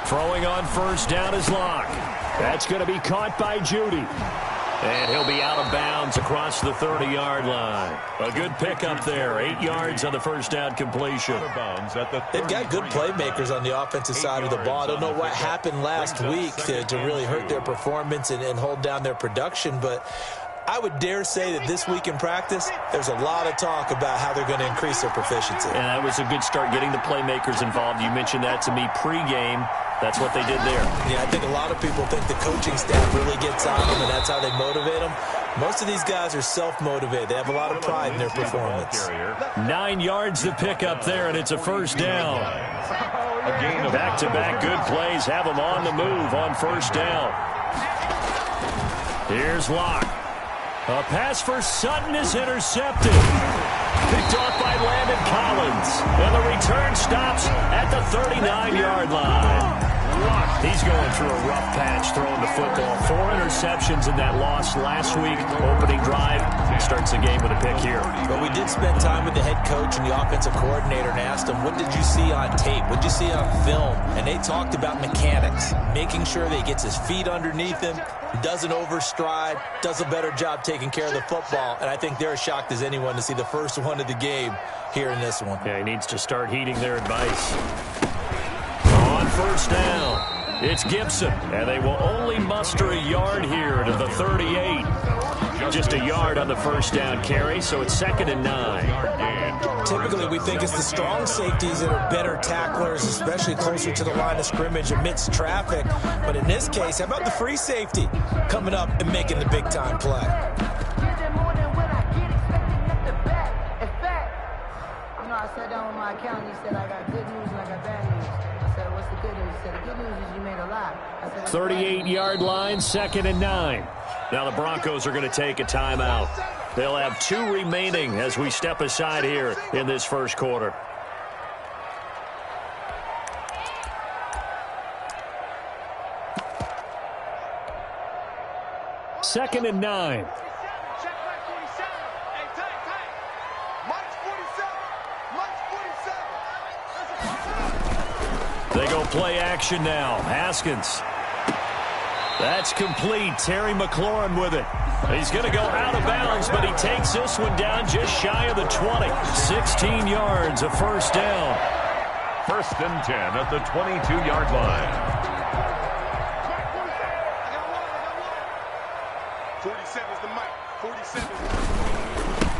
Throwing on first down is Locke. That's going to be caught by Judy. And he'll be out of bounds across the 30-yard line. A good pickup there. 8 yards on the first down completion. They've got good playmakers on the offensive side of the ball. I don't know what happened last week to really hurt their performance and hold down their production, but I would dare say that this week in practice, there's a lot of talk about how they're going to increase their proficiency. And that was a good start, getting the playmakers involved. You mentioned that to me pregame. That's what they did there. Yeah, I think a lot of people think the coaching staff really gets on them, and that's how they motivate them. Most of these guys are self-motivated. They have a lot of pride in their performance. 9 yards to pick up there, and it's a first down. Back-to-back good plays have them on the move on first down. Here's Locke. A pass for Sutton is intercepted. Picked off by Landon Collins. And the return stops at the 39-yard line. He's going through a rough patch throwing the football. 4 interceptions in that loss last week. Opening drive. Starts the game with a pick here. But we did spend time with the head coach and the offensive coordinator and asked him, what did you see on tape? What did you see on film? And they talked about mechanics, making sure that he gets his feet underneath him, doesn't overstride, does a better job taking care of the football. And I think they're as shocked as anyone to see the first one of the game here in this one. Yeah, he needs to start heeding their advice. On first down, it's Gibson, and they will only muster a yard here to the 38. Just a yard on the first down carry, so it's 2nd and 9. Typically, we think it's the strong safeties that are better tacklers, especially closer to the line of scrimmage amidst traffic. But in this case, how about the free safety coming up and making the big-time play? I sat down with my accountant. He said, I got good news and I got bad news. I said, what's the good news? He said, the good news is you made a lot. 38-yard line, 2nd and 9. Now the Broncos are going to take a timeout. They'll have 2 remaining as we step aside here in this first quarter. Second and 9. They go play action now. Haskins. That's complete. Terry McLaurin with it. He's going to go out of bounds, but he takes this one down just shy of the 20. 16 yards, a first down. 1st and 10 at the 22-yard line. 47 is the mic. 47.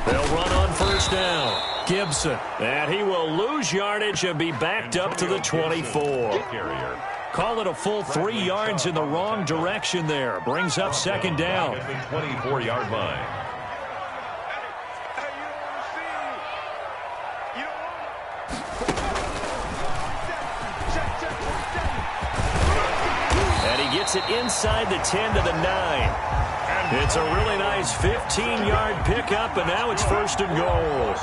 They'll run on first down. Gibson. And he will lose yardage and be backed up to the 24. Call it a full 3 yards in the wrong direction there. Brings up 2nd down. 24-yard line. And he gets it inside the 10 to the 9. It's a really nice 15-yard pickup, and now it's 1st and goal.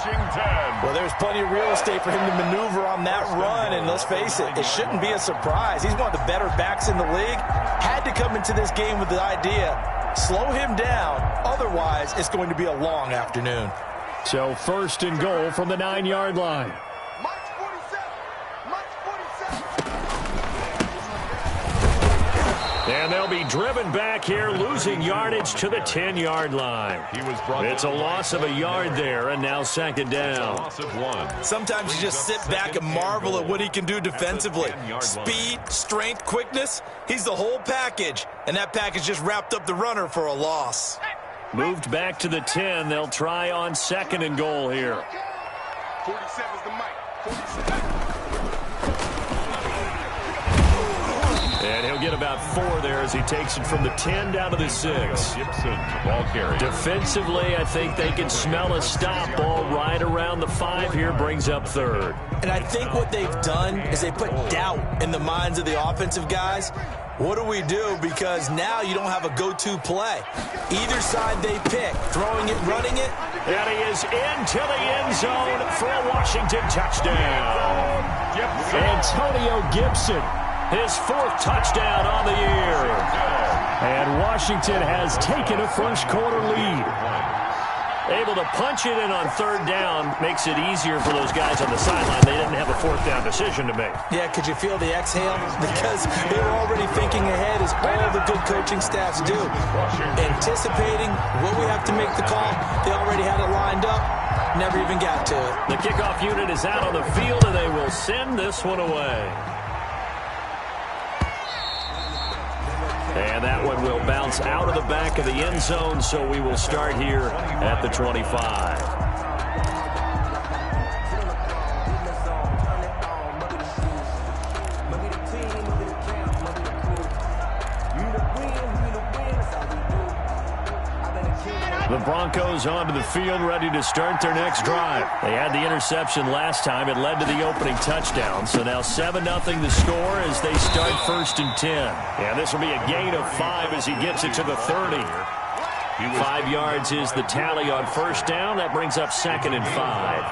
Well, there's plenty of real estate for him to maneuver on that run, and let's face it, it shouldn't be a surprise. He's one of the better backs in the league. Had to come into this game with the idea, slow him down, otherwise it's going to be a long afternoon. So 1st and goal from the 9-yard line. And they'll be driven back here, losing yardage to the 10-yard line. It's a loss of a yard there, and now 2nd down. Sometimes you just sit back and marvel at what he can do defensively. Speed, strength, quickness, he's the whole package. And that package just wrapped up the runner for a loss. Moved back to the 10. They'll try on 2nd and goal here. 47 is the mic. 47. And he'll get about 4 there as he takes it from the 10 down to the 6. Ball carry. Defensively, I think they can smell a stop. Ball right around the 5 here, brings up 3rd. And I think what they've done is they put doubt in the minds of the offensive guys. What do we do? Because now you don't have a go-to play. Either side they pick, throwing it, running it. And he is into the end zone for a Washington touchdown. Antonio Gibson. His 4th touchdown on the year. And Washington has taken a first quarter lead. Able to punch it in on third down. Makes it easier for those guys on the sideline. They didn't have a fourth down decision to make. Yeah, could you feel the exhale? Because they were already thinking ahead, as all the good coaching staffs do. Anticipating what we have to make the call. They already had it lined up. Never even got to it. The kickoff unit is out on the field, and they will send this one away. And that one will bounce out of the back of the end zone, so we will start here at the 25. The Broncos onto the field, ready to start their next drive. They had the interception last time. It led to the opening touchdown. So now 7-0 the score as they start 1st and 10. And this will be a gain of 5 as he gets it to the 30. 5 yards is the tally on first down. That brings up 2nd and 5.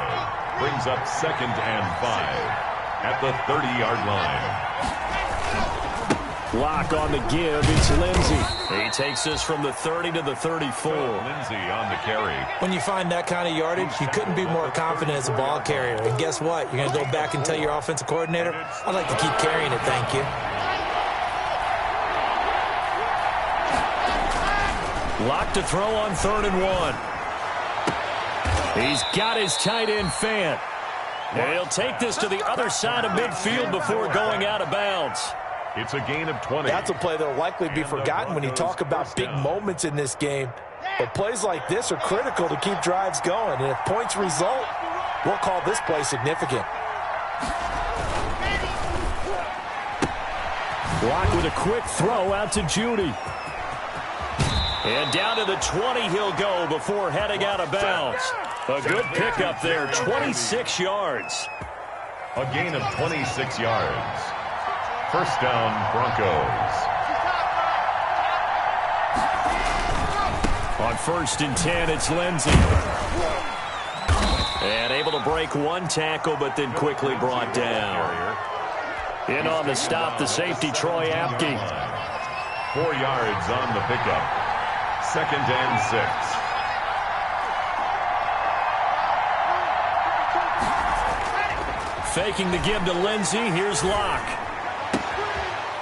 Brings up 2nd and 5 at the 30-yard line. Lock on the give. It's Lindsey. He takes us from the 30 to the 34. Lindsey on the carry. When you find that kind of yardage, you couldn't be more confident as a ball carrier. And guess what? You're going to go back and tell your offensive coordinator, I'd like to keep carrying it, thank you. Lock to throw on 3rd and 1. He's got his tight end Fant. And he'll take this to the other side of midfield before going out of bounds. It's a gain of 20. That's a play that will likely be forgotten when you talk about big moments in this game. But plays like this are critical to keep drives going. And if points result, we'll call this play significant. Block with a quick throw out to Judy. And down to the 20 he'll go before heading out of bounds. A good pickup there, 26 yards. A gain of 26 yards. First down, Broncos. On 1st and 10, it's Lindsey. And able to break one tackle, but then quickly brought down. In on the stop, the safety, Troy Apke. 4 yards on the pickup. 2nd and 6. Faking the give to Lindsey. Here's Locke.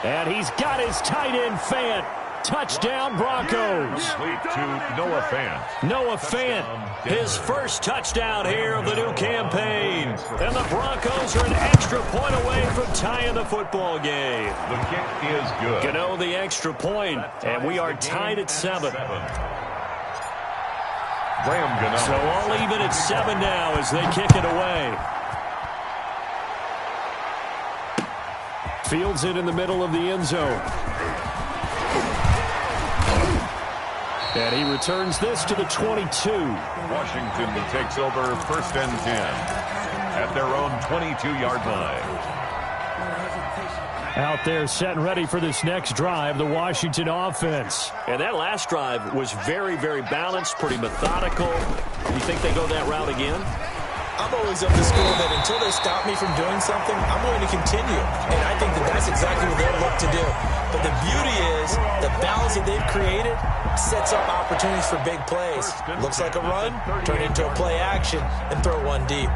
And he's got his tight end Fant. Touchdown Broncos. Complete to Noah Fant. Noah Fant, his first touchdown here of the new campaign. And the Broncos are an extra point away from tying the football game. The kick is good. Gano the extra point, and we are tied at 7. Graham Gano. So all even at 7 now as they kick it away. Fields it in the middle of the end zone. And he returns this to the 22. Washington takes over 1st and 10 at their own 22-yard line. Out there set and ready for this next drive, the Washington offense. And that last drive was very, very balanced, pretty methodical. You think they go that route again? I'm always of the school that until they stop me from doing something, I'm going to continue. And I think that that's exactly what they'll look to do. But the beauty is the balance that they've created sets up opportunities for big plays. Looks like a run, turn into a play action, and throw one deep.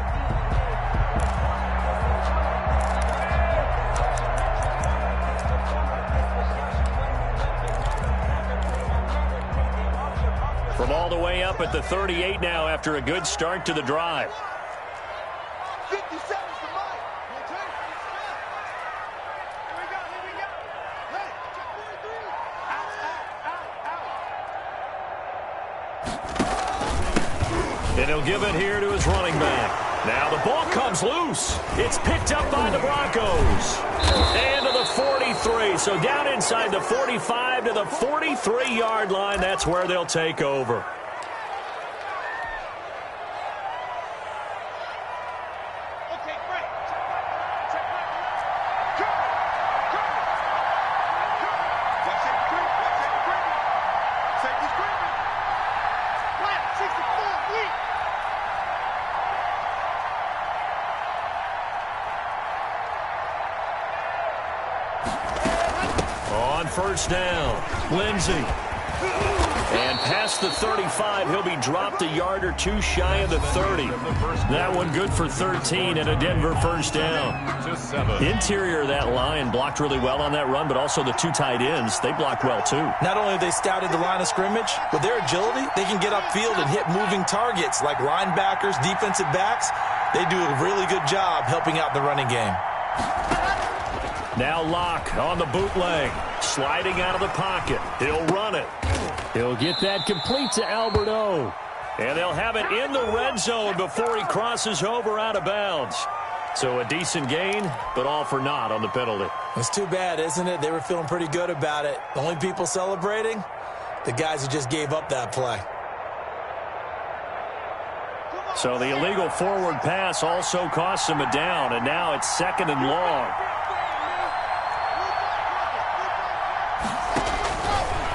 From all the way up at the 38 now after a good start to the drive. 50 seconds to Mike. Here we go. Hey, check 43. And he'll give it here to his running back. Now the ball comes loose. It's picked up by the Broncos. And to the 43. So down inside the 45 to the 43-yard line. That's where they'll take over. First down, Lindsey. And past the 35, he'll be dropped a yard or two shy of the 30. That one good for 13 and a Denver first down. Interior of that line blocked really well on that run, but also the two tight ends, they blocked well too. Not only have they scouted the line of scrimmage, with their agility, they can get upfield and hit moving targets like linebackers, defensive backs. They do a really good job helping out the running game. Now Locke on the bootleg, sliding out of the pocket. He'll run it. He'll get that complete to Alberto. And they'll have it in the red zone before he crosses over out of bounds. So a decent gain, but all for naught on the penalty. It's too bad, isn't it? They were feeling pretty good about it. The only people celebrating, the guys who just gave up that play. So the illegal forward pass also costs him a down, and now it's 2nd and long.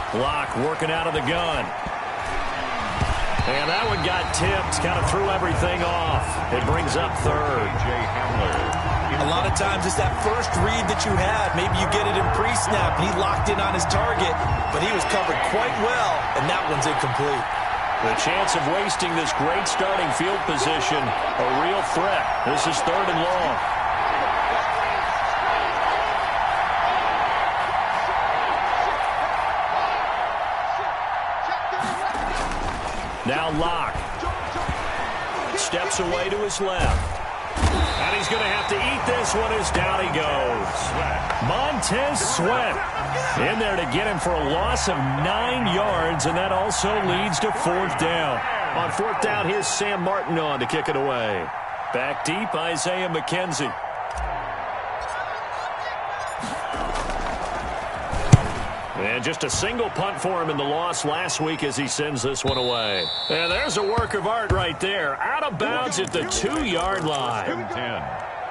Locke working out of the gun. And that one got tipped, kind of threw everything off. It brings up 3rd. A lot of times it's that first read that you had. Maybe you get it in pre-snap, and he locked in on his target, but he was covered quite well, and that one's incomplete. The chance of wasting this great starting field position, a real threat. This is 3rd and long. Now Locke steps away to his left. And he's going to have to eat this one as down he goes. Montez Sweat in there to get him for a loss of 9 yards, and that also leads to 4th down. On 4th down, here's Sam Martin on to kick it away. Back deep, Isaiah McKenzie. And just a single punt for him in the loss last week as he sends this one away. And there's a work of art right there. Out of bounds at the 2-yard line.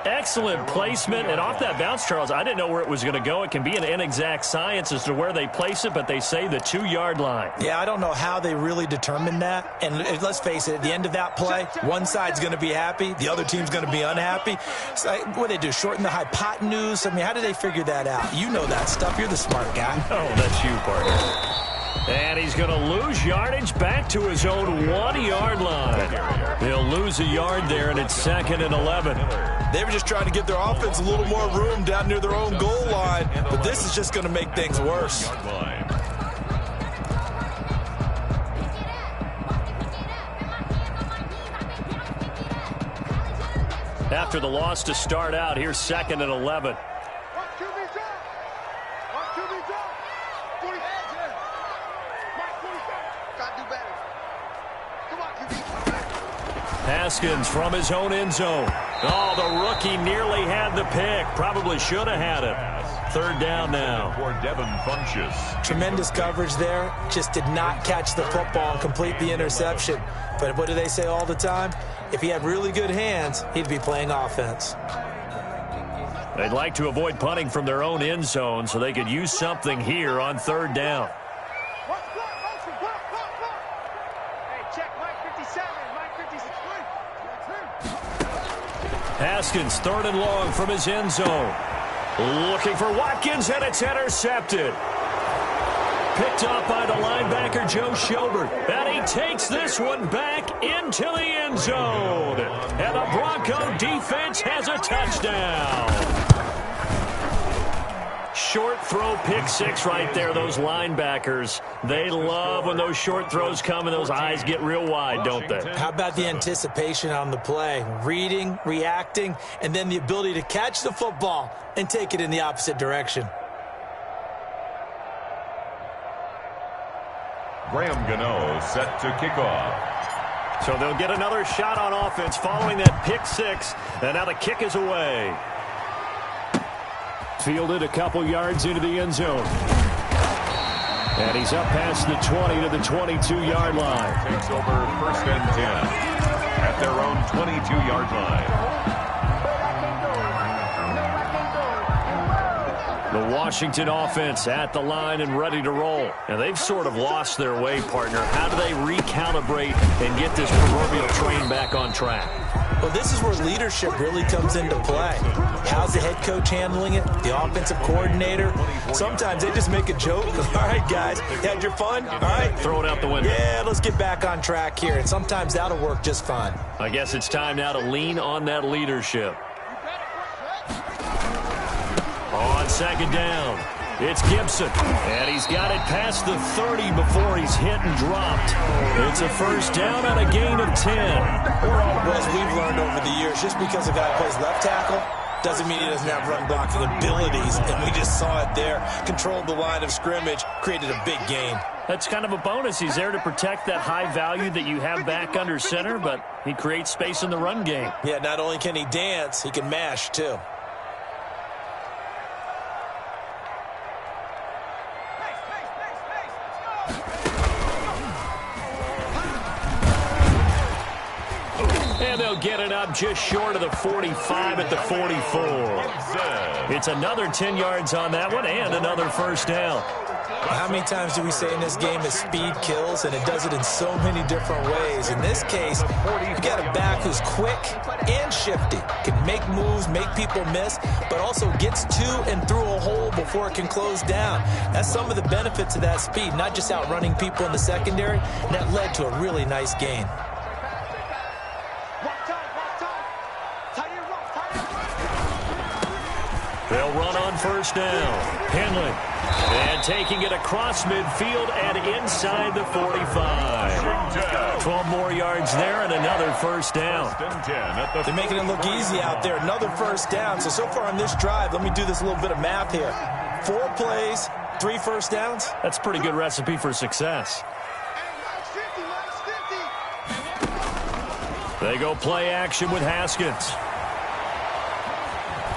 Excellent placement. And off that bounce, Charles, I didn't know where it was going to go. It can be an inexact science as to where they place it, but they say the 2-yard line. Yeah, I don't know how they really determined that. And let's face it, at the end of that play, one side's going to be happy, the other team's going to be unhappy. So what do they do, shorten the hypotenuse? I mean, how do they figure that out? You know that stuff. You're the smart guy. Oh, that's you, partner. And he's going to lose yardage back to his own 1-yard line. He'll lose a yard there, and it's 2nd and 11. They were just trying to give their offense a little more room down near their own goal line, but this is just going to make things worse. After the loss to start out, here's 2nd and 11. Haskins from his own end zone. Oh, the rookie nearly had the pick. Probably should have had it. 3rd down now. Tremendous coverage there. Just did not catch the football and complete the interception. But what do they say all the time? If he had really good hands, he'd be playing offense. They'd like to avoid punting from their own end zone so they could use something here on 3rd down. Haskins, 3rd and long from his end zone. Looking for Watkins, and it's intercepted. Picked up by the linebacker, Joe Schobert. And he takes this one back into the end zone. And the Bronco defense has a touchdown. Short throw, pick 6 right there. Those linebackers, they love when those short throws come and those eyes get real wide, don't they? How about the anticipation on the play? Reading, reacting, and then the ability to catch the football and take it in the opposite direction. Graham Gano set to kick off. So they'll get another shot on offense following that pick 6, and now the kick is away. Fielded a couple yards into the end zone. And he's up past the 20 to the 22-yard line. Takes over 1st and 10 at their own 22-yard line. The Washington offense at the line and ready to roll. And they've sort of lost their way, partner. How do they recalibrate and get this proverbial train back on track? Well, this is where leadership really comes into play. How's the head coach handling it? The offensive coordinator? Sometimes they just make a joke. All right, guys, you had your fun? All right. Throw it out the window. Yeah, let's get back on track here. And sometimes that'll work just fine. I guess it's time now to lean on that leadership. On second down, it's Gibson. And he's got it past the 30 before he's hit and dropped. It's a first down on a gain of 10. Well, as we've learned over the years, just because a guy plays left tackle doesn't mean he doesn't have run blocking abilities. And we just saw it there. Controlled the line of scrimmage, created a big gain. That's kind of a bonus. He's there to protect that high value that you have back under center, but he creates space in the run game. Yeah, not only can he dance, he can mash too. And they'll get it up just short of the 45 at the 44. It's another 10 yards on that one and another first down. How many times do we say in this game that speed kills, and it does it in so many different ways? In this case, you got a back who's quick and shifty, can make moves, make people miss, but also gets to and through a hole before it can close down. That's some of the benefits of that speed, not just outrunning people in the secondary, and that led to a really nice gain. They'll run on first down. Henley. And taking it across midfield and inside the 45. 12 more yards there and another first down. They're making it look easy out there. Another first down. So far on this drive, let me do this little bit of math here. 4 plays, 3 first downs. That's a pretty good recipe for success. They go play action with Haskins.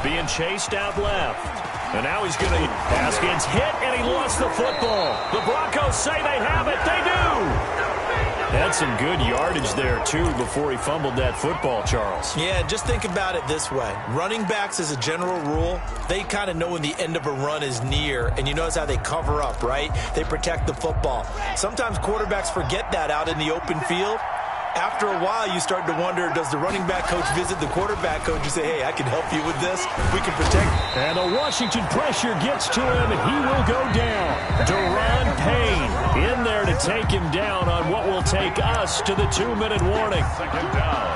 Being chased out left. And now he's going to... Haskins hit, and he lost the football. The Broncos say they have it. They do. Had some good yardage there, too, before he fumbled that football, Charles. Yeah, just think about it this way. Running backs, as a general rule, they kind of know when the end of a run is near. And you notice how they cover up, right? They protect the football. Sometimes quarterbacks forget that out in the open field. After a while, you start to wonder, does the running back coach visit the quarterback coach and say, hey, I can help you with this? We can protect. And the Washington pressure gets to him, and he will go down. Deron Payne in there to take him down on what will take us to the 2-minute warning. Second down.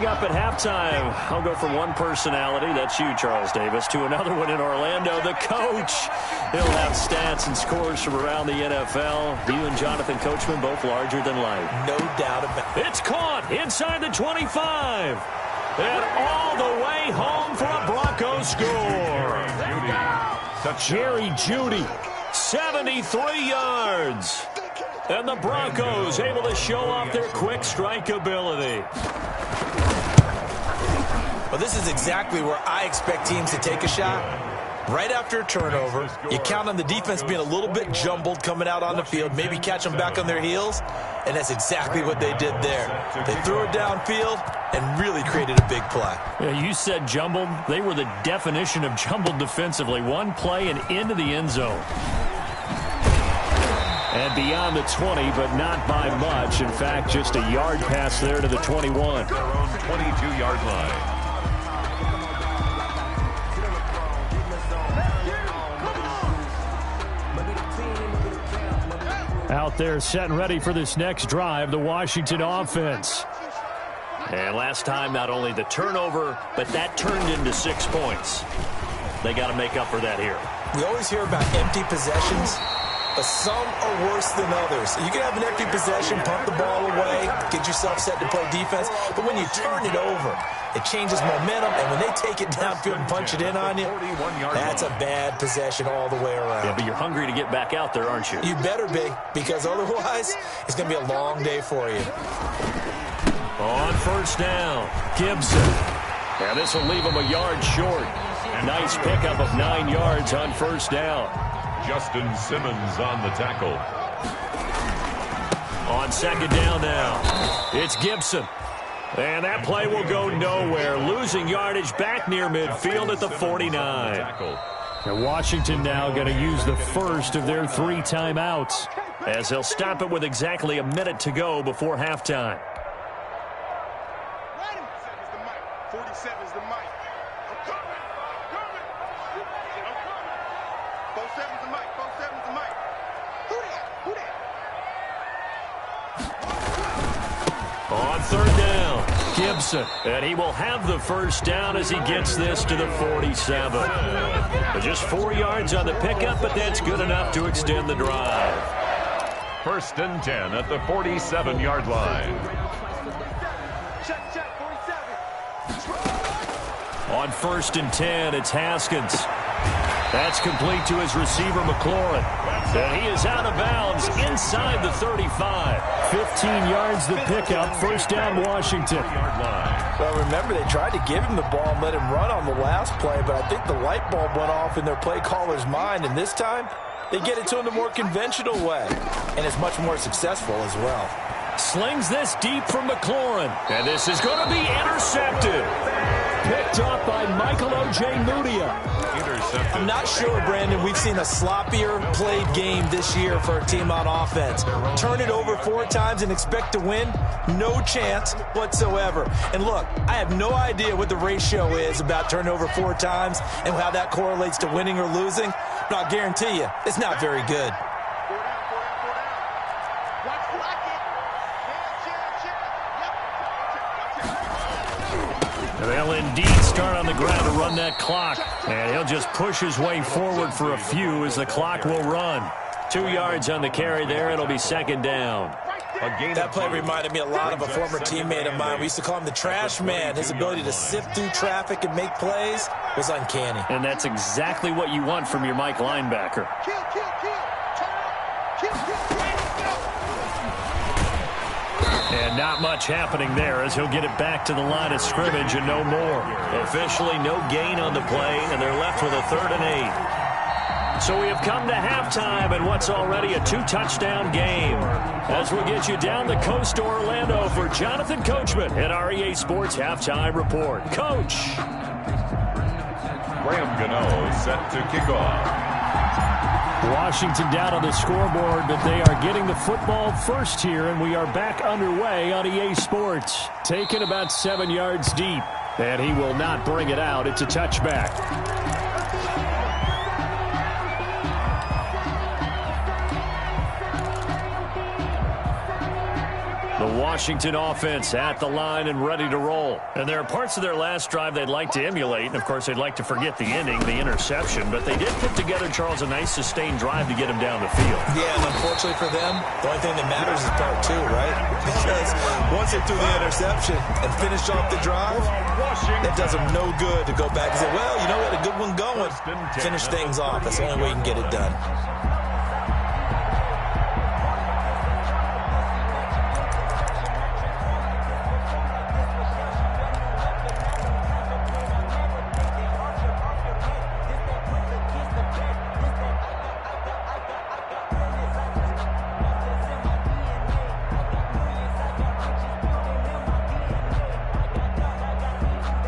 Up at halftime, I'll go from one personality, that's you, Charles Davis, to another one in Orlando, the coach. He'll have stats and scores from around the NFL. You and Jonathan Coachman both larger than life. No doubt about it. It's caught inside the 25. And all the way home for a Broncos score. Jerry Jeudy, 73 yards. And the Broncos able to show off their quick strike ability. Well, this is exactly where I expect teams to take a shot. Right after a turnover, you count on the defense being a little bit jumbled coming out on the field, maybe catch them back on their heels, and that's exactly what they did there. They threw it downfield and really created a big play. Yeah, you said jumbled. They were the definition of jumbled defensively. One play and into the end zone. And beyond the 20, but not by much. In fact, just a yard pass there to the 21. Their own 22-yard line. Out there set and ready for this next drive, the Washington offense. And last time, not only the turnover, but that turned into 6 points. They got to make up for that here. We always hear about empty possessions, but some are worse than others. You can have an empty possession, pump the ball away, get yourself set to play defense, but when you turn it over, it changes momentum, and when they take it downfield and punch it in on you, that's a bad possession all the way around. Yeah, but you're hungry to get back out there, aren't you? You better be, because otherwise, it's going to be a long day for you. On first down, Gibson. And this will leave him a yard short. Nice pickup of 9 yards on first down. Justin Simmons on the tackle. On second down now, it's Gibson. And that play will go nowhere, losing yardage back near midfield at the 49. And Washington now going to use the first of their 3 timeouts, as they'll stop it with exactly a minute to go before halftime. 47's the mic. I'm coming. I'm coming. 47's the mic. 47's the mic. Who that? On third down, Gibson. And he will have the first down as he gets this to the 47. Just 4 yards on the pickup, but that's good enough to extend the drive. 1st and 10 at the 47-yard line. Check, 47. On 1st and 10, it's Haskins. That's complete to his receiver, McLaurin. And he is out of bounds inside the 35. 15 yards the pickup. First down, Washington. Well, remember, they tried to give him the ball and let him run on the last play, but I think the light bulb went off in their play caller's mind, and this time they get it to him the more conventional way, and it's much more successful as well. Slings this deep from McLaurin, and this is going to be intercepted. Picked up by Michael O.J. Mudia. I'm not sure, Brandon, we've seen a sloppier played game this year for a team on offense. Turn it over 4 times and expect to win? No chance whatsoever. And look, I have no idea what the ratio is about turning over 4 times and how that correlates to winning or losing, but I'll guarantee you, it's not very good. They'll indeed start on the ground to run that clock. And he'll just push his way forward for a few as the clock will run. 2 yards on the carry there. It'll be 2nd down. That play reminded me a lot of a former teammate of mine. We used to call him the trash man. His ability to sift through traffic and make plays was uncanny. And that's exactly what you want from your Mike linebacker. Kill. And not much happening there as he'll get it back to the line of scrimmage and no more. Officially no gain on the play, and they're left with a 3rd and 8. So we have come to halftime in what's already a 2-touchdown game. As we'll get you down the coast to Orlando for Jonathan Coachman at our EA Sports Halftime Report. Coach. Graham Gano set to kick off. Washington down on the scoreboard, but they are getting the football first here, and we are back underway on EA Sports. Taken about 7 yards deep, and he will not bring it out. It's a touchback. The Washington offense at the line and ready to roll. And there are parts of their last drive they'd like to emulate. And, of course, they'd like to forget the ending, the interception. But they did put together, Charles, a nice sustained drive to get him down the field. Yeah, and unfortunately for them, the only thing that matters is part 2, right? Because once they threw the interception and finished off the drive, it does them no good to go back and say, well, you know what, a good one going. Finish things off. That's the only way you can get it done.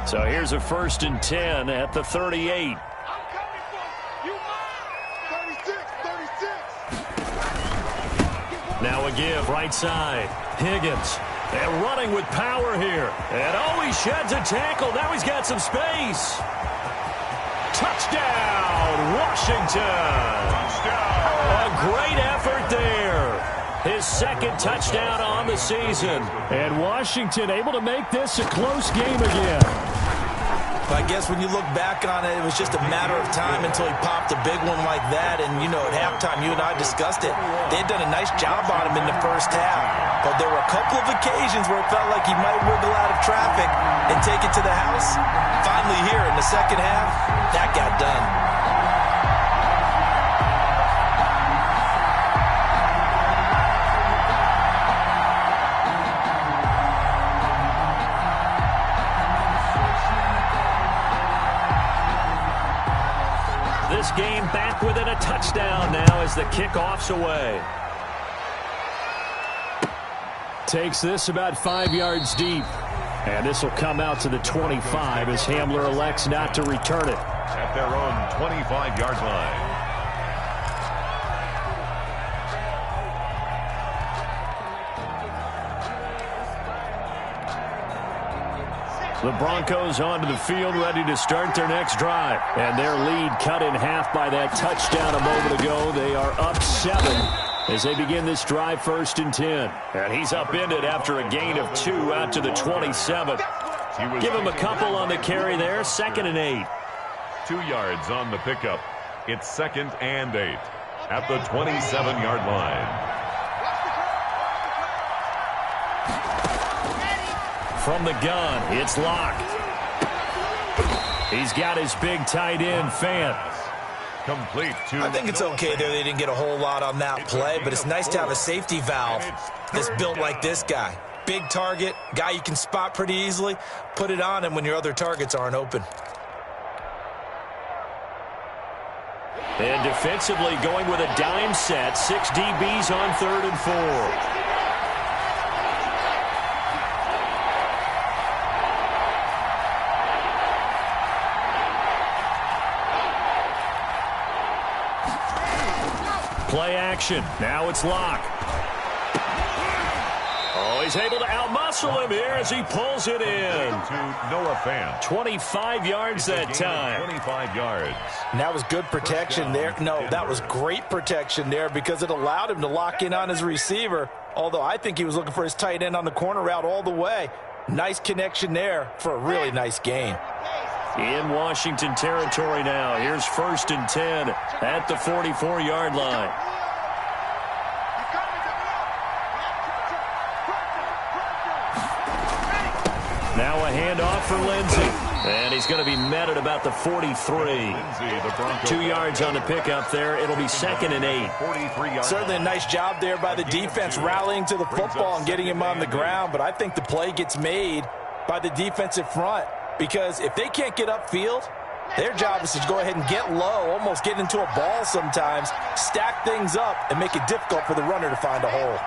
So here's a 1st and 10 at the 38. I'm coming for you. You 36. Now a give, right side. Higgins. And running with power here. And he sheds a tackle. Now he's got some space. Touchdown, Washington. A great effort there. His 2nd touchdown on the season. And Washington able to make this a close game again. I guess when you look back on it, it was just a matter of time until he popped a big one like that. And, you know, at halftime, you and I discussed it. They had done a nice job on him in the first half. But there were a couple of occasions where it felt like he might wiggle out of traffic and take it to the house. Finally here in the second half, that got done. This game back within a touchdown now as the kickoff's away. Takes this about 5 yards deep. And this will come out to the 25 as Hamler elects not to return it. At their own 25-yard line. The Broncos onto the field, ready to start their next drive. And their lead cut in half by that touchdown a moment ago. They are up 7 as they begin this drive, 1st and 10. And he's upended after a gain of 2 out to the 27. Give him a couple on the carry there, 2nd and 8. 2 yards on the pickup. It's 2nd and 8 at the 27-yard line. From the gun, it's locked. He's got his big tight end, Fant. Complete to I think it's okay there they didn't get a whole lot on that play, but it's nice to have a safety valve that's built like this guy. Big target, guy you can spot pretty easily. Put it on him when your other targets aren't open. And defensively going with a dime set. 6 DBs on 3rd and 4. Play action. Now it's Locke. Oh, he's able to outmuscle him here as he pulls it in. To Noah Fant. 25 yards that time. 25 yards. And that was good protection there. No, that was great protection there because it allowed him to lock in on his receiver. Although I think he was looking for his tight end on the corner route all the way. Nice connection there for a really nice gain. In Washington territory now. Here's 1st and 10 at the 44-yard line. Now a handoff for Lindsey. And he's going to be met at about the 43. 2 yards on the pickup there. It'll be 2nd and 8. Certainly a nice job there by the defense rallying to the football and getting him on the ground. But I think the play gets made by the defensive front. Because if they can't get upfield, their job is to go ahead and get low, almost get into a ball sometimes, stack things up, and make it difficult for the runner to find a hole.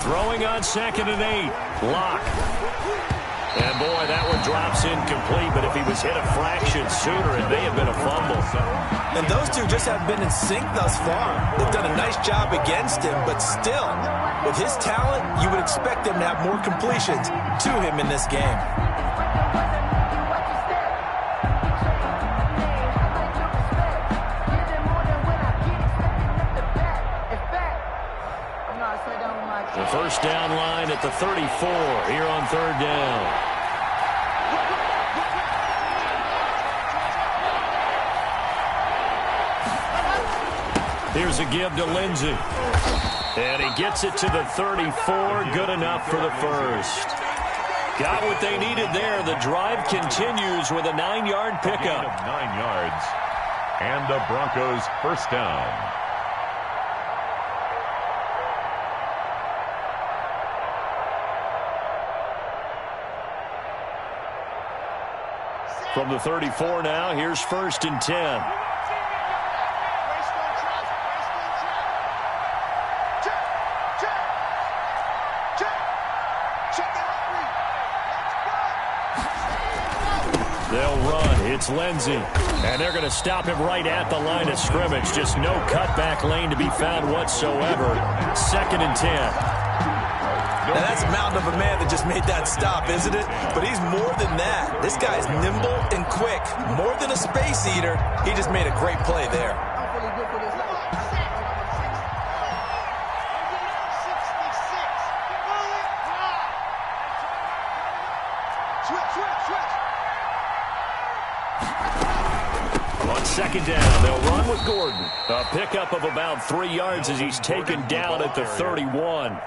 Throwing on 2nd and 8. Locke. And, boy, that one drops incomplete. But if he was hit a fraction sooner, it may have been a fumble. And those two just haven't been in sync thus far. They've done a nice job against him, but still, with his talent, you would expect them to have more completions to him in this game. The first down line at the 34 here on 3rd down. Here's a give to Lindsey. And he gets it to the 34. Good enough for the first. Got what they needed there. The drive continues with a 9-yard pickup. 9 yards. And the Broncos first down. From the 34 now, here's 1st and 10. They'll run. It's Lindsey. And they're going to stop him right at the line of scrimmage. Just no cutback lane to be found whatsoever. 2nd and 10. Now, that's a mountain of a man that just made that stop, isn't it? But he's more than that. This guy's nimble and quick. More than a space eater, he just made a great play there. On 2nd down, they'll run with Gordon. A pickup of about 3 yards as he's taken down at the 31.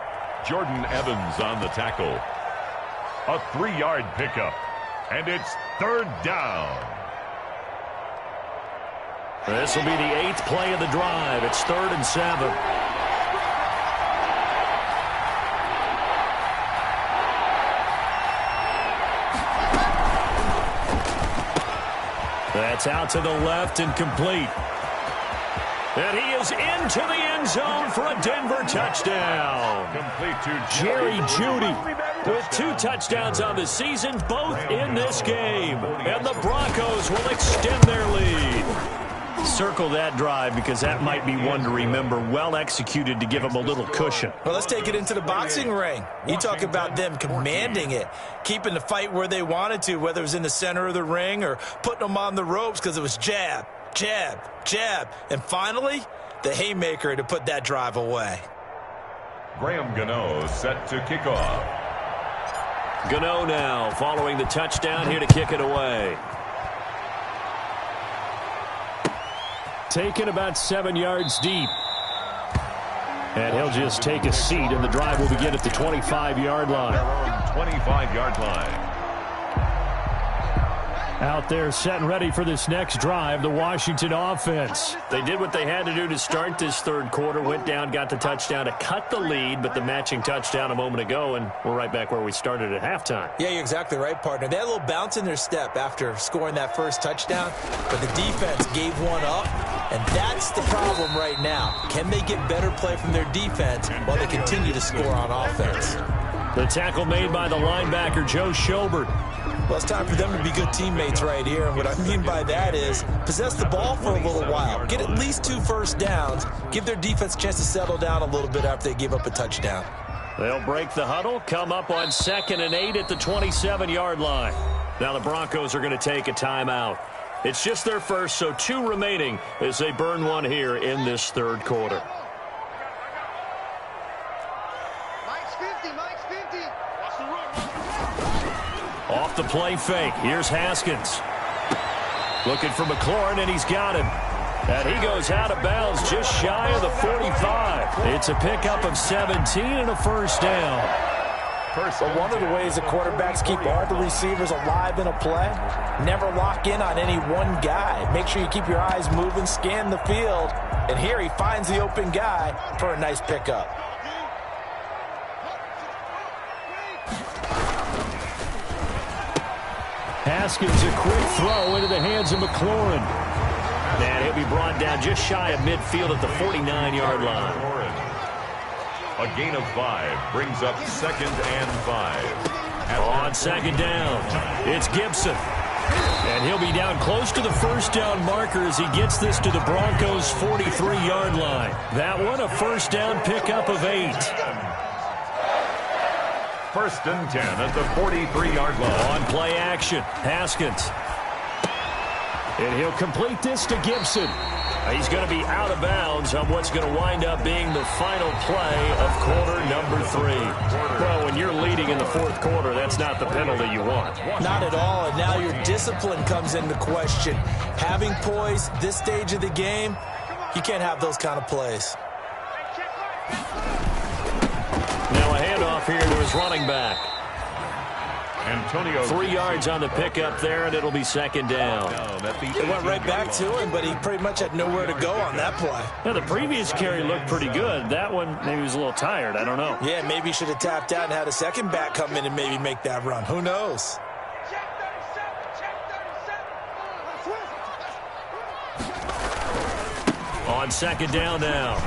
Jordan Evans on the tackle. A 3-yard pickup. And it's 3rd down. This will be the 8th play of the drive. It's 3rd and 7. That's out to the left and complete. And he is into the end zone for a Denver touchdown. Complete to Jerry Jeudy with 2 touchdowns on the season, both in this game. And the Broncos will extend their lead. Circle that drive because that might be one to remember. Well executed to give them a little cushion. Well, let's take it into the boxing ring. You talk about them commanding it, keeping the fight where they wanted to, whether it was in the center of the ring or putting them on the ropes because it was jab, jab, jab. And finally, the haymaker to put that drive away. Graham Gano set to kick off. Gano now following the touchdown here to kick it away. Taken about 7 yards deep. And he'll just take a seat, and the drive will begin at the 25-yard line. 25-yard line. Out there set and ready for this next drive, the Washington offense. They did what they had to do to start this third quarter, went down, got the touchdown to cut the lead, but the matching touchdown a moment ago, and we're right back where we started at halftime. Yeah, you're exactly right, partner. They had a little bounce in their step after scoring that first touchdown, but the defense gave one up, and that's the problem right now. Can they get better play from their defense while they continue to score on offense? The tackle made by the linebacker, Joe Schobert. Well, it's time for them to be good teammates right here. And what I mean by that is possess the ball for a little while. Get at least 2 first downs. Give their defense a chance to settle down a little bit after they give up a touchdown. They'll break the huddle, come up on 2nd and 8 at the 27-yard line. Now the Broncos are going to take a timeout. It's just their first, so 2 remaining as they burn one here in this third quarter. Off the play fake. Here's Haskins. Looking for McLaurin, and he's got him. And he goes out of bounds just shy of the 45. It's a pickup of 17 and a first down. But one of the ways the quarterbacks keep all the receivers alive in a play, never lock in on any one guy. Make sure you keep your eyes moving, scan the field. And here he finds the open guy for a nice pickup. Haskins, a quick throw into the hands of McLaurin. And he'll be brought down just shy of midfield at the 49-yard line. A gain of 5 brings up 2nd and 5. On 2nd down, it's Gibson. And he'll be down close to the first down marker as he gets this to the Broncos' 43-yard line. That one, a first down pickup of 8. 1st and 10 at the 43-yard line. On play action, Haskins. And he'll complete this to Gibson. He's going to be out of bounds on what's going to wind up being the final play of quarter number 3. Well, when you're leading in the fourth quarter, that's not the penalty you want. Not at all, and now your discipline comes into question. Having poise this stage of the game, you can't have those kind of plays. Now a handoff here to his running back. Antonio 3 yards on the pickup there, and it'll be 2nd down. It went right back to him, but he pretty much had nowhere to go on that play. Now, the previous carry looked pretty good. That one, maybe he was a little tired. I don't know. Yeah, maybe he should have tapped out and had a second back come in and maybe make that run. Who knows? On 2nd down now,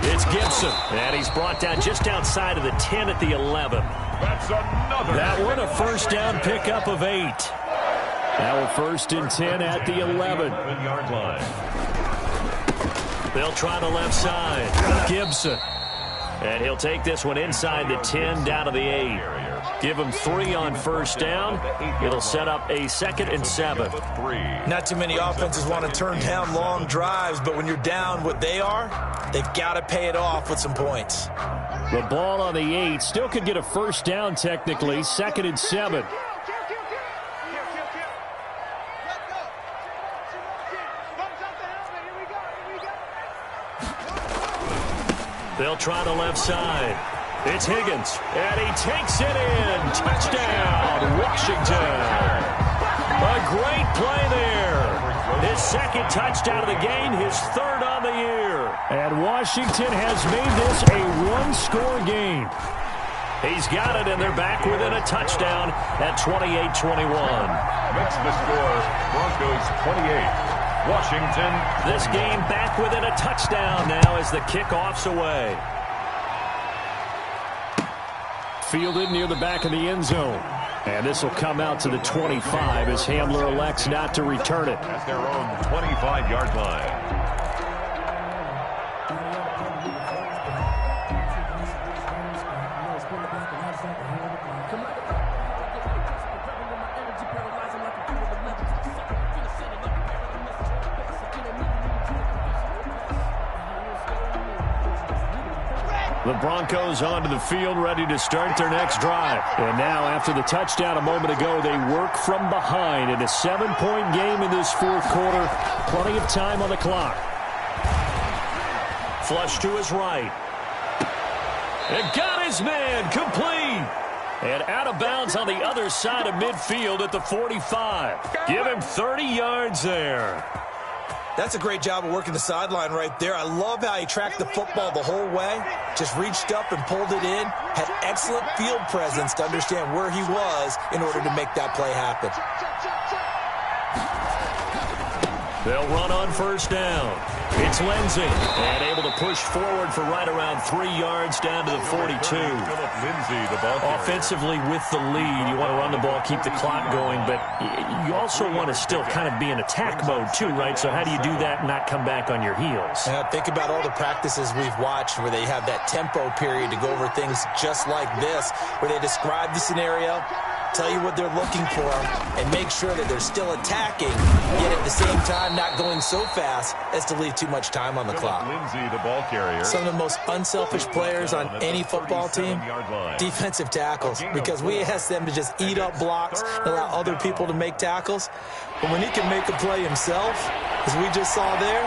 it's Gibson. And he's brought down just outside of the 10 at the 11. That's another. That one, a first down pickup of 8. Now a 1st and 10 at the 11-yard line. They'll try the left side. Gibson. And he'll take this one inside the 10 down to the 8. Give him 3 on first down. It'll set up a 2nd and 7. Not too many offenses want to turn down long drives, but when you're down what they are, they've got to pay it off with some points. The ball on the 8 still could get a first down technically. 2nd and 7. They'll try the left side. It's Higgins, and he takes it in. Touchdown, Washington. A great play there. His 2nd touchdown of the game, his 3rd on the year. And Washington has made this a one-score game. He's got it, and they're back within a touchdown at 28-21. Makes the score Broncos 28, Washington. This game back within a touchdown now as the kickoff's away. Fielded near the back of the end zone. And this will come out to the 25 as Hamler elects not to return it. At their own 25-yard line. The Broncos onto the field, ready to start their next drive. And now, after the touchdown a moment ago, they work from behind in a 7-point game in this fourth quarter. Plenty of time on the clock. Flush to his right. And got his man, complete. And out of bounds on the other side of midfield at the 45. Give him 30 yards there. That's a great job of working the sideline right there. I love how he tracked the football the whole way. Just reached up and pulled it in. Had excellent field presence to understand where he was in order to make that play happen. They'll run on first down. It's Lindsey. And able to push forward for right around 3 yards down to the 42. Lindsey, the ball carrier. Offensively with the lead, you want to run the ball, keep the clock going, but you also want to still kind of be in attack mode too, right? So how do you do that and not come back on your heels? Think about all the practices we've watched where they have that tempo period to go over things just like this, where they describe the scenario, tell you what they're looking for, and make sure that they're still attacking, yet at the same time not going so fast as to leave too much time on the clock. Lindsey, the ball carrier. Some of the most unselfish players on any football team, defensive tackles, because we ask them to just eat up blocks and allow other people to make tackles. But when he can make a play himself, as we just saw there,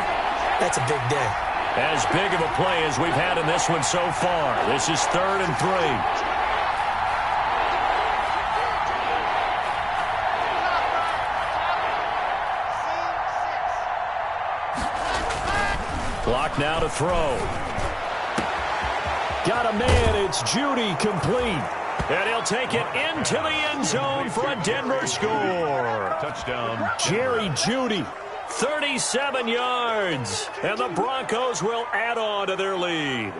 that's a big day. As big of a play as we've had in this one so far. This is 3rd and 3. Clock now to throw. Got a man. It's Judy, complete. And he'll take it into the end zone for a Denver score. Touchdown. Jerry Judy, 37 yards. And the Broncos will add on to their lead.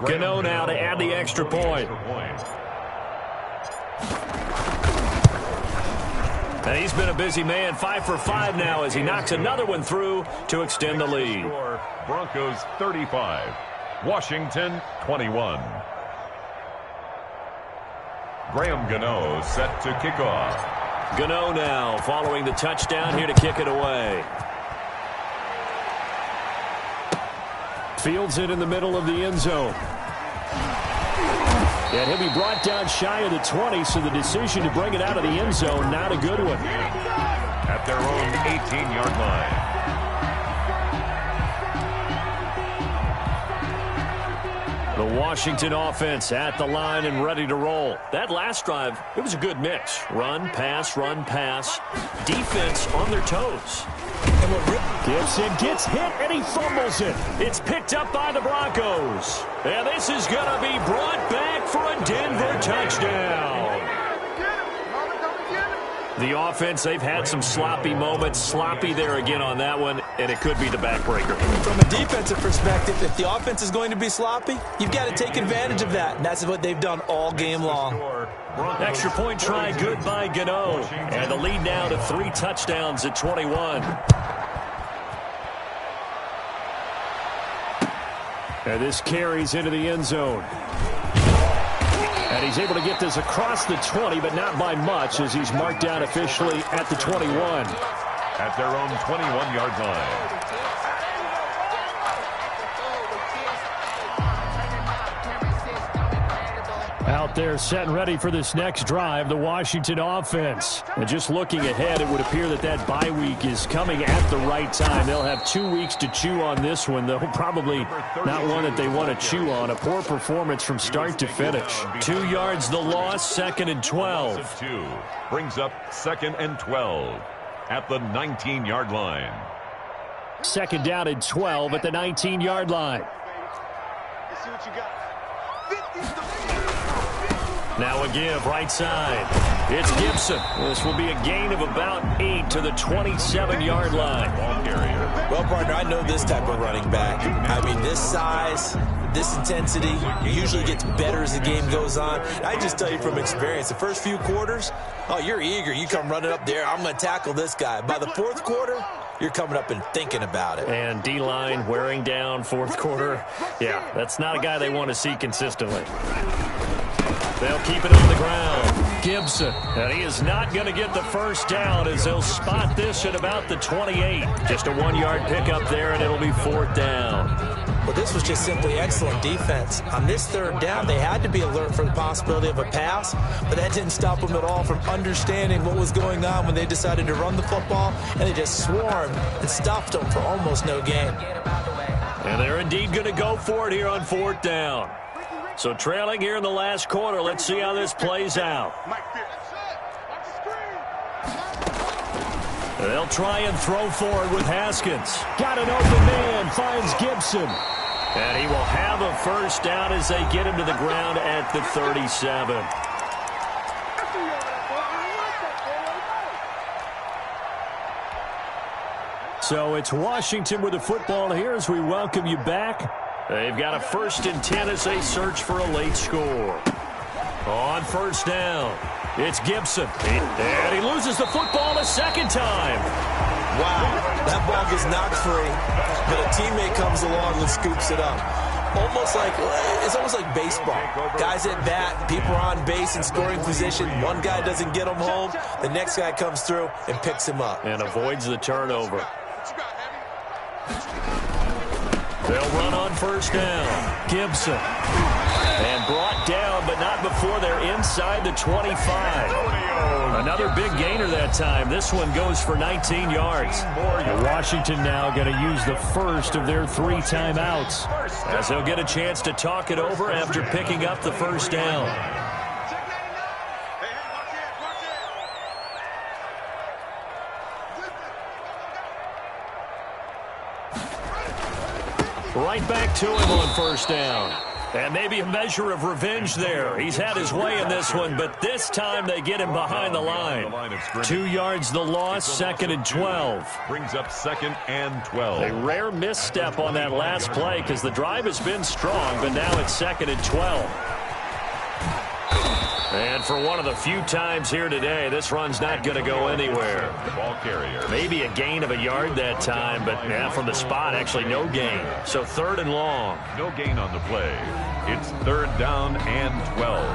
Gano now to add the extra point. And he's been a busy man, 5 for 5 now as he knocks another one through to extend the lead. Broncos 35, Washington 21. Graham Gano set to kick off. Gano now following the touchdown here to kick it away. Fields it in the middle of the end zone. And he'll be brought down shy of the 20, so the decision to bring it out of the end zone, not a good one. At their own 18-yard line. The Washington offense at the line and ready to roll. That last drive, it was a good mix. Run, pass, defense on their toes. Gibson gets hit and he fumbles it. It's picked up by the Broncos. And this is going to be brought back for a Denver touchdown. The offense, they've had some sloppy moments. Sloppy there again on that one, and it could be the backbreaker. From a defensive perspective, if the offense is going to be sloppy, you've got to take advantage of that, and that's what they've done all game long. Extra point try good by Gano. And the lead now to 3 touchdowns at 21. And this carries into the end zone. And he's able to get this across the 20, but not by much as he's marked down officially at the 21. At their own 21-yard line. Out there set and ready for this next drive, the Washington offense. And just looking ahead, it would appear that that bye week is coming at the right time. They'll have 2 weeks to chew on this one, though probably not one that they want to chew on. A poor performance from start to finish. 2 yards the loss, 2nd and 12. Brings up 2nd and 12 at the 19-yard line. 2nd down and 12 at the 19-yard line. Let's see what you got. Now a give right side. It's Gibson. This will be a gain of about 8 to the 27-yard line. Ball carrier. Well, partner, I know this type of running back. I mean, this size, this intensity usually gets better as the game goes on. I just tell you from experience, the first few quarters, oh, you're eager. You come running up there, I'm going to tackle this guy. By the fourth quarter, you're coming up and thinking about it. And D-line wearing down fourth quarter. Yeah, that's not a guy they want to see consistently. They'll keep it on the ground. Gibson. And he is not going to get the first down as they'll spot this at about the 28. Just a 1-yard pickup there, and it'll be 4th down. Well, this was just simply excellent defense. On this 3rd down, they had to be alert for the possibility of a pass, but that didn't stop them at all from understanding what was going on when they decided to run the football, and they just swarmed and stopped them for almost no gain. And they're indeed going to go for it here on 4th down. So trailing here in the last quarter, let's see how this plays out. They'll try and throw forward with Haskins. Got an open man, finds Gibson. And he will have a first down as they get him to the ground at the 37. So it's Washington with the football here as we welcome you back. They've got a 1st and 10 as they search for a late score. On 1st down, it's Gibson. And he loses the football a 2nd time. Wow, that ball gets knocked free, but a teammate comes along and scoops it up. It's almost like baseball. Guys at bat, people are on base in scoring position. One guy doesn't get him home. The next guy comes through and picks him up. And avoids the turnover. They'll run on 1st down. Gibson. And brought down, but not before they're inside the 25. Another big gainer that time. This one goes for 19 yards. And Washington now going to use the first of their 3 timeouts, as they'll get a chance to talk it over after picking up the 1st down. Right back to him on 1st down. And maybe a measure of revenge there. He's had his way in this one, but this time they get him behind the line. 2 yards the loss, 2nd and 12. Brings up 2nd and 12. A rare misstep on that last play because the drive has been strong, but now it's 2nd and 12. And for one of the few times here today, this run's not going to go anywhere. Ball carrier. Maybe a gain of a yard that time, but from the spot, actually no gain. So 3rd and long. No gain on the play. It's 3rd down and 12.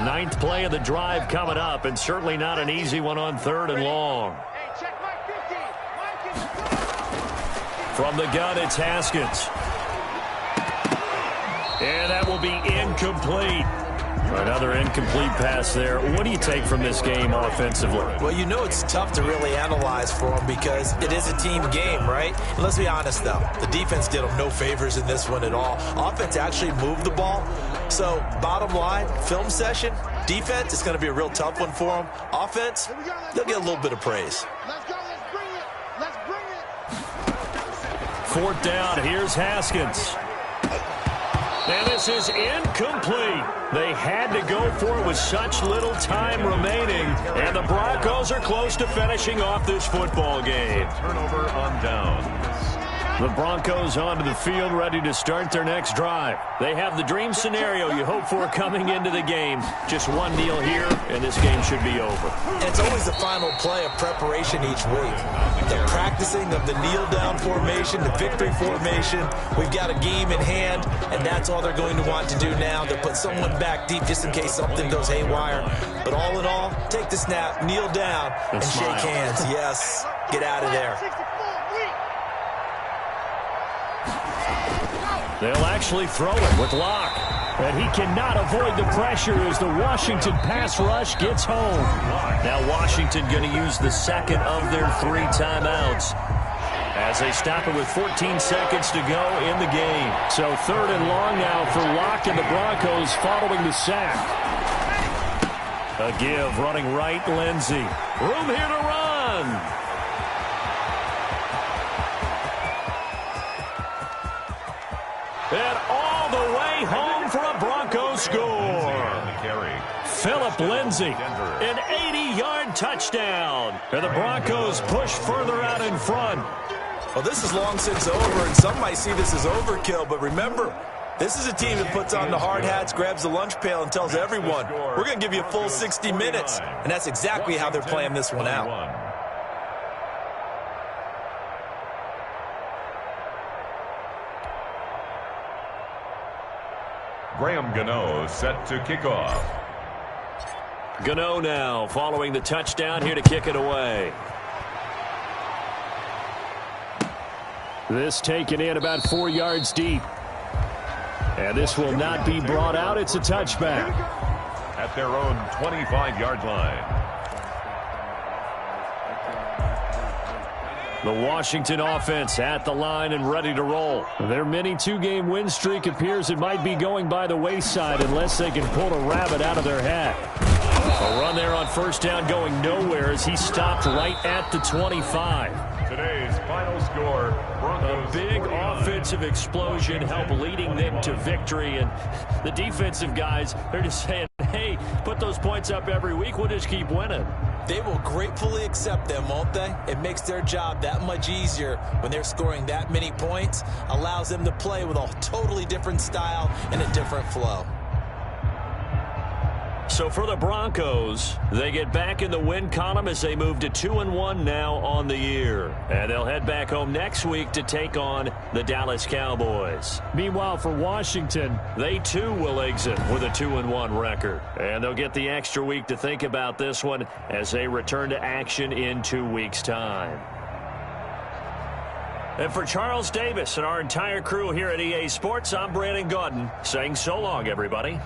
Ninth play of the drive coming up, and certainly not an easy one on 3rd and long. From the gun, it's Haskins. And that will be incomplete. Another incomplete pass there. What do you take from this game offensively? Well, you know it's tough to really analyze for them because it is a team game, right? And let's be honest, though. The defense did them no favors in this one at all. Offense actually moved the ball. So, bottom line, film session, defense, it's going to be a real tough one for them. Offense, they'll get a little bit of praise. Let's go. Let's bring it. Let's bring it. 4th down. Here's Haskins. And this is incomplete. They had to go for it with such little time remaining. And the Broncos are close to finishing off this football game. Turnover on downs. The Broncos onto the field, ready to start their next drive. They have the dream scenario you hope for coming into the game. Just one kneel here, and this game should be over. And it's always the final play of preparation each week. The practicing of the kneel-down formation, the victory formation. We've got a game in hand, and that's all they're going to want to do now. They'll put someone back deep just in case something goes haywire. But all in all, take the snap, kneel down, and shake hands. Yes, get out of there. They'll actually throw it with Locke. And he cannot avoid the pressure as the Washington pass rush gets home. Now Washington going to use the 2nd of their 3 timeouts as they stop it with 14 seconds to go in the game. So 3rd and long now for Locke and the Broncos following the sack. A give running right, Lindsey. Room here to run. And all the way home for a Broncos score. Phillip Lindsay, an 80-yard touchdown. And the Broncos push further out in front. Well, this is long since over, and some might see this as overkill. But remember, this is a team that puts on the hard hats, grabs the lunch pail, and tells everyone, we're going to give you a full 60 minutes. And that's exactly how they're playing this one out. Graham Gano set to kick off. Gano now following the touchdown here to kick it away. This taken in about 4 yards deep. And this will not be brought out. It's a touchback. At their own 25-yard line. The Washington offense at the line and ready to roll. Their mini two-game win streak appears it might be going by the wayside unless they can pull a rabbit out of their hat. A run there on first down going nowhere as he stopped right at the 25. Today's final score, Broncos a big 49. Offensive explosion help leading them to victory. And the defensive guys, they're just saying, hey, put those points up every week. We'll just keep winning. They will gratefully accept them, won't they? It makes their job that much easier when they're scoring that many points. Allows them to play with a totally different style and a different flow. So for the Broncos, they get back in the win column as they move to 2-1 now on the year. And they'll head back home next week to take on the Dallas Cowboys. Meanwhile, for Washington, they too will exit with a 2-1 record. And they'll get the extra week to think about this one as they return to action in 2 weeks' time. And for Charles Davis and our entire crew here at EA Sports, I'm Brandon Gaudin saying so long, everybody.